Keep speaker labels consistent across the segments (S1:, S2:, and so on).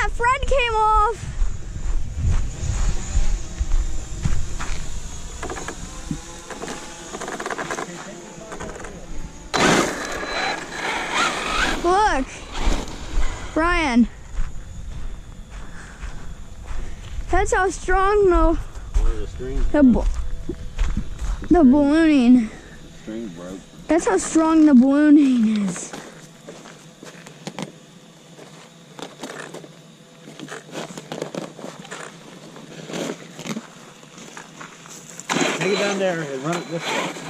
S1: that thread came off. Look, Brian. That's how strong the ballooning.
S2: String broke.
S1: That's how strong the ballooning is.
S2: Take it down there and run it this way.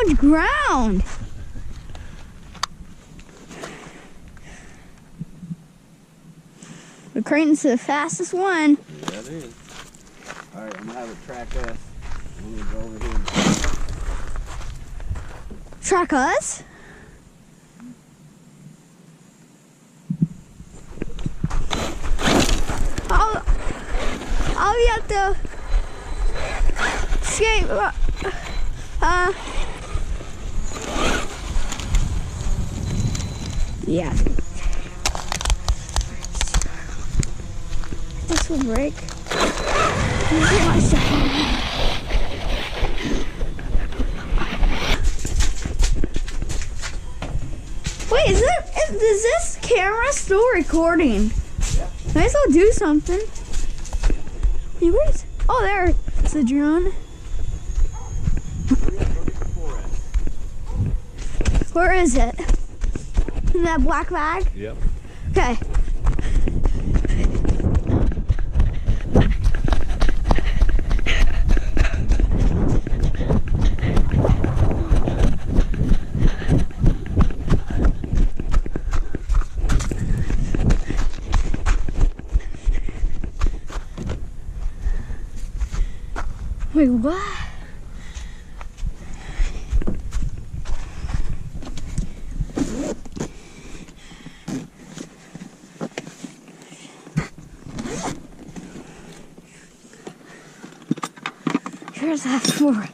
S1: much ground. But Kraton's the fastest one.
S2: Yeah, it is. Alright, I'm gonna have it track us. I'm gonna go over here and
S1: track us? I'll have to skate. Yeah. This will break. Wait, is this camera still recording?
S2: yeah.
S1: Might as well do something. Hey, where's? Oh, there. It's the drone. Where is it? In that black bag?
S2: Yep.
S1: Okay. Wait, what? Here's that for.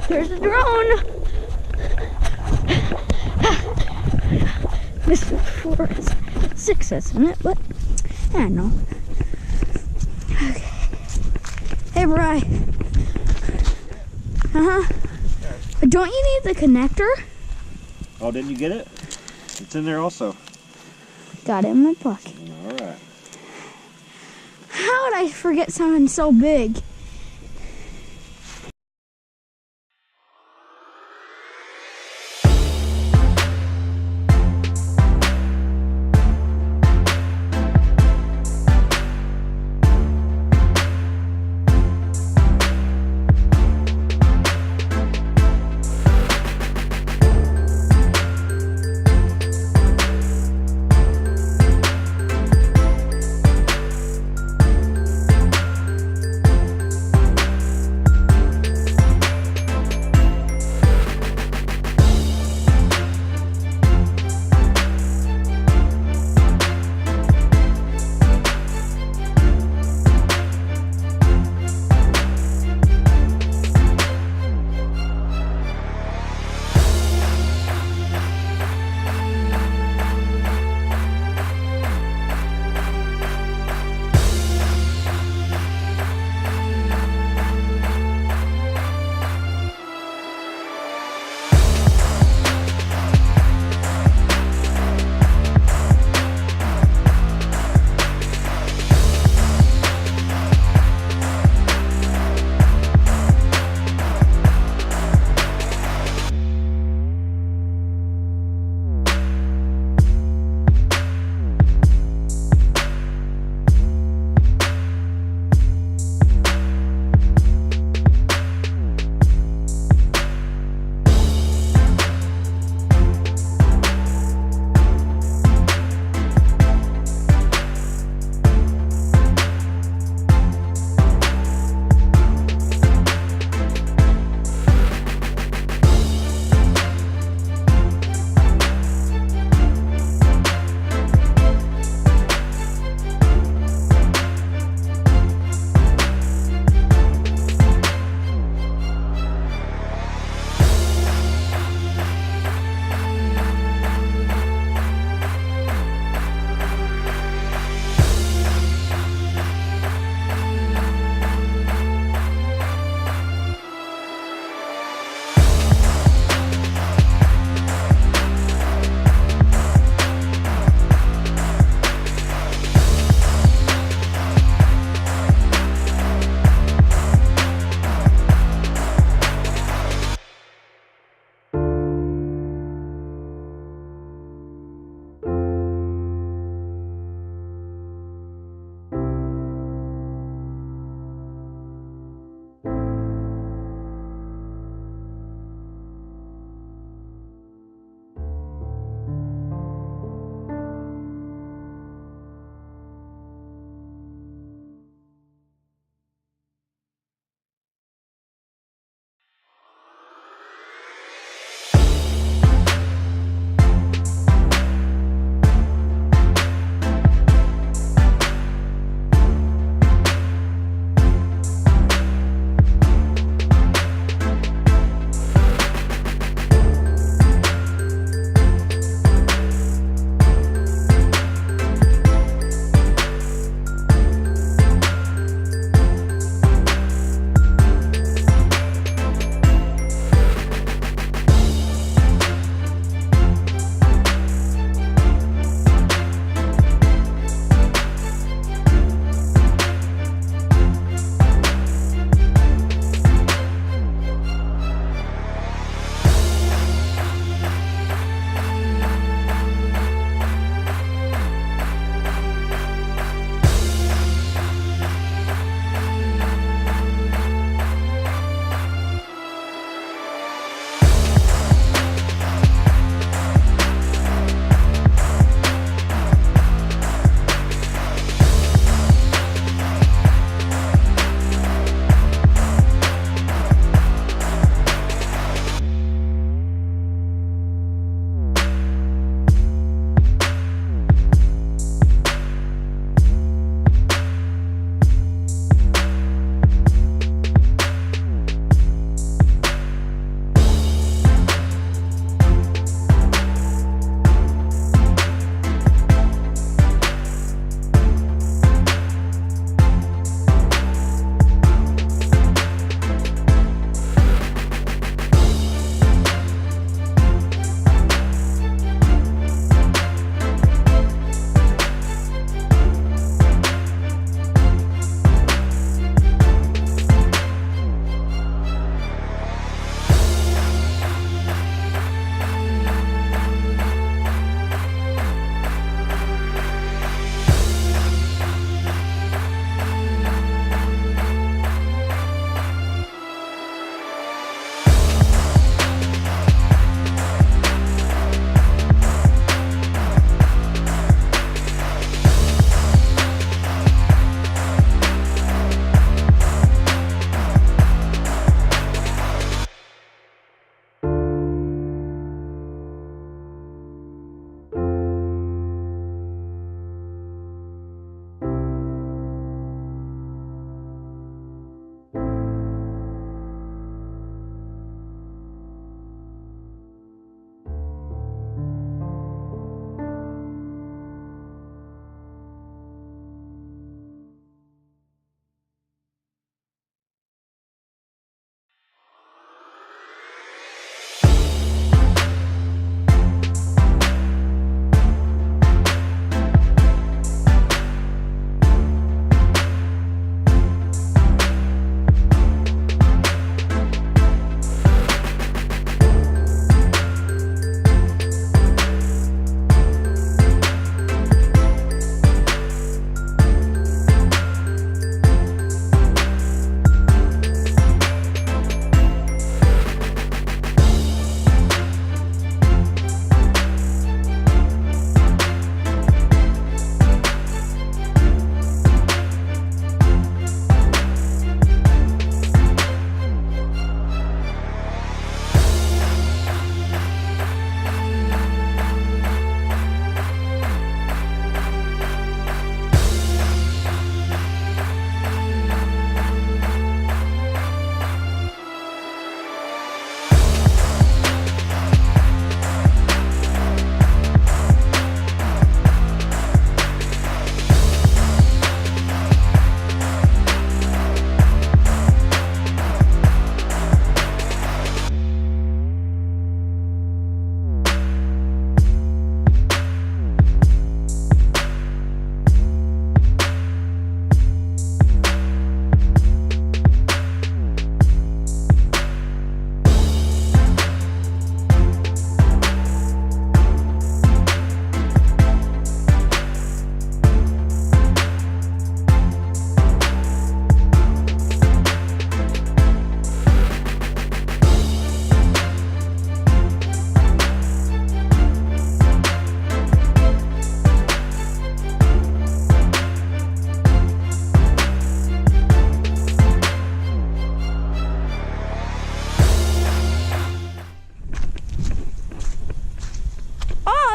S1: There's a drone. This is 4S6, isn't it? But I don't know. Okay. Hey, Bri. But don't you need the connector?
S2: Oh, didn't you get it? It's in there also.
S1: Got it in my pocket.
S2: All right.
S1: How would I forget something so big?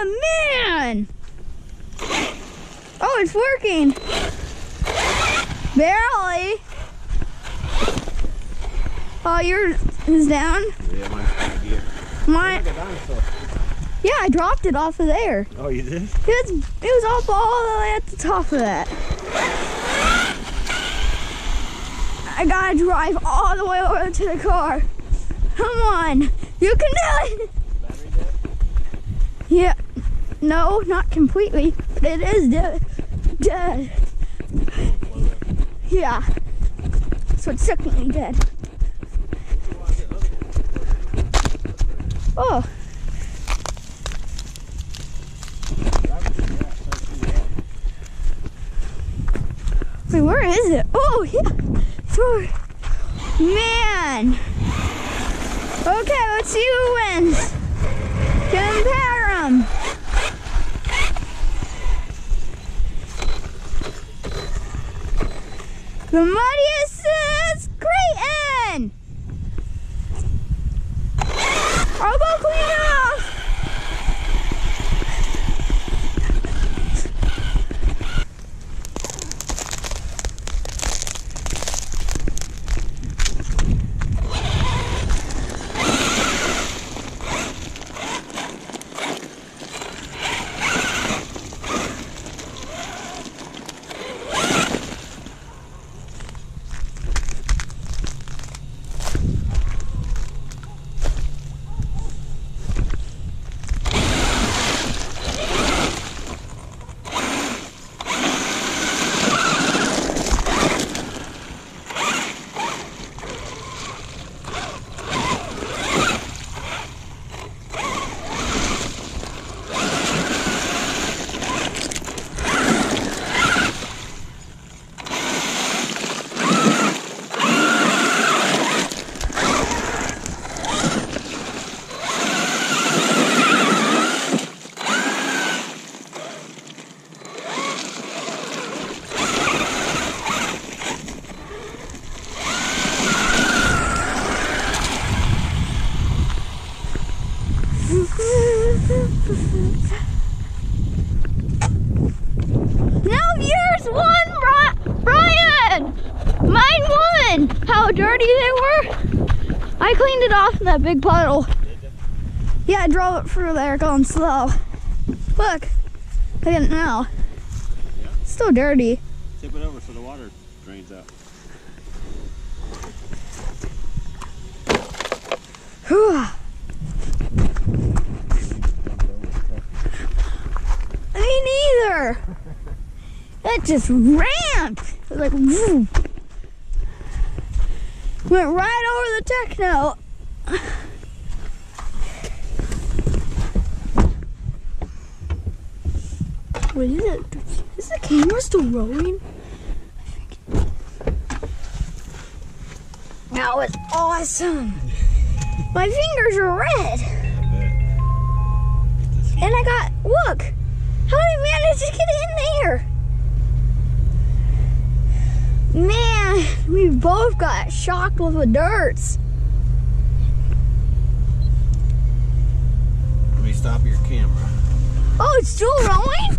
S1: Oh, man. Oh, it's working. Barely. Oh, yours is down?
S2: Yeah, mine's kind of gear.
S1: Mine.
S2: Like a dinosaur.
S1: Yeah, I dropped it off of there.
S2: Oh, you did?
S1: It was up all the way at the top of that. I gotta drive all the way over to the car. Come on, you can do it.
S2: Battery dead?
S1: Yeah, no, not completely, but it is dead. Yeah, so it's technically dead. Oh. Wait, where is it? Oh, yeah. Sure. Man. Okay, let's see who wins. Compare them. The muddiest is Kraton. I'll go clean it off. Now yours won, Brian! Mine won! How dirty they were. I cleaned it off in that big puddle. Yeah, I drove it through there going slow. Look at it now.
S2: Yeah.
S1: It's still dirty.
S2: Tip it over so the water drains out.
S1: Whew. Me neither. It just ramped. It was like, woo. Went right over the Tekno. What is it? Is the camera still rolling? That was awesome. My fingers are red. And I got, look, how did I manage to get in there? Man, we both got shocked with the dirts.
S2: Let me stop your camera.
S1: Oh, it's still rolling?